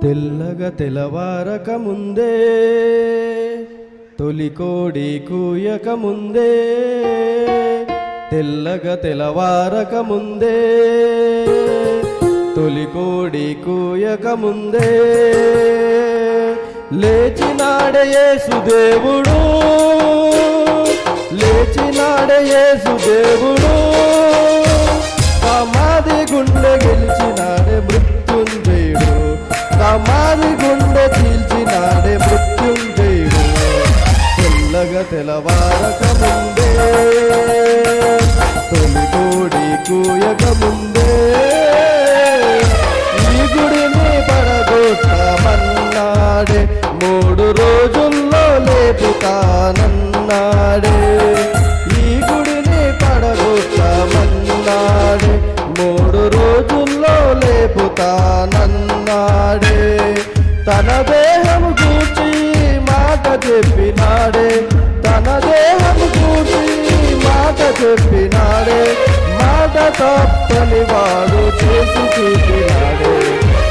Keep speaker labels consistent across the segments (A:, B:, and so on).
A: తెల్లగా తెలవారక ముందే తొలి కోడి కూయక ముందే తెల్లగా తెలవారక ముందే తొలి కోడి కూయక ముందే లేచినాడే యేసుదేవుడు లేచినాడే యేసుదేవుడు సమాధి గుండె గెలిచినాడే మృత్యుంజయుడు సమాధి గుండె చీల్చినాడే మృత్యుంజయుడు తెల్లగా తెలవారక ముందే తొలి కోడి కూయక ముందే ఈ గుడిని పడగొట్టమన్నాడే 3 రోజుల్లో లేపుతానన్నాడే ఈ గుడిని పడగొట్టమన్నాడే 3 రోజుల్లో లేపుతానన్నాడే తన దేహము గూర్చి మాట చెప్పినాడే తన దేహము గూర్చి మాట చెప్పినాడే మాట తప్పని వాడు చేసి చూపినాడే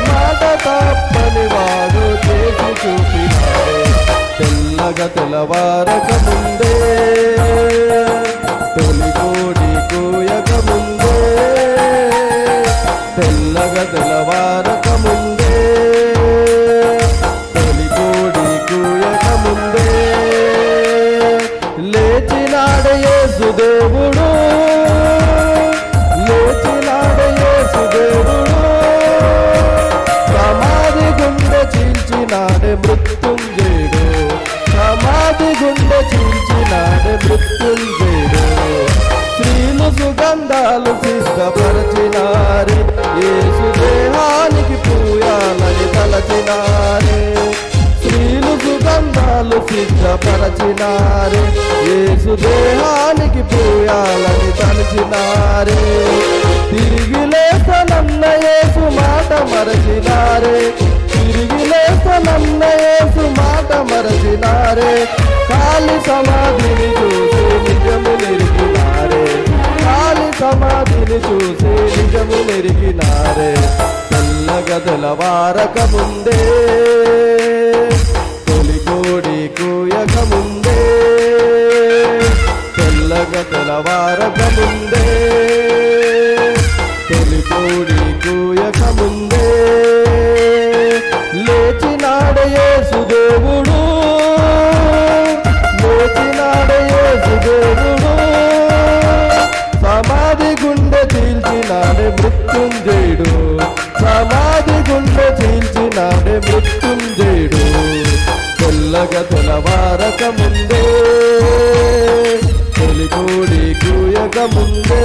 A: మాట తప్పని వాడు చేసి చూపినాడే తెల్లగా తెలవారక ముందే తొలి కోడి కూయక ముందే తెల్లగా తెలవారక ముందే తొలి కోడి కూయక ముందే లేచినాడే యేసుదేవుడు లేచినాడే యేసుదేవుడు సమాధి గుండె చీల్చినాడే మృత్యుంజయుడు సమాధి గుండె చీల్చినాడే మృత్యుంజయుడు స్త్రీలు సుగంధాలు సిద్ధపరచినారే యేసు దేహానికి పూయాలని తలచినారే స్త్రీలు సుగంధాలు సిద్ధపరచినారే యేసు దేహానికి పూయాలని తలచినారే తిరిగి లేస్తనన్న యేసు మాట మరచినారే తిరిగి లేస్తనన్న యేసు మాట మరచినారే కాలి సమాధిని చూసి నిజము నెరిగినారే కాలి సమాధిని చూసి నిజము నెరిగినారే తెల్లగా తెలవారక ముందే తొలి కోడి కూయక ముందే తెల్లగా తెలవారక ముందే తొలి కోడి కూయక ముందే లేచినాడే యేసుదేవుడు లేచినాడే యేసుదేవుడు సమాధి గుండె చీల్చినాడే మృత్యుంజయుడు సమాధి గుండె చీల్చినాడే మృత్యుంజయుడు తెల్లగా తెలవారక ముందే తొలి కోడి కూయక ముందే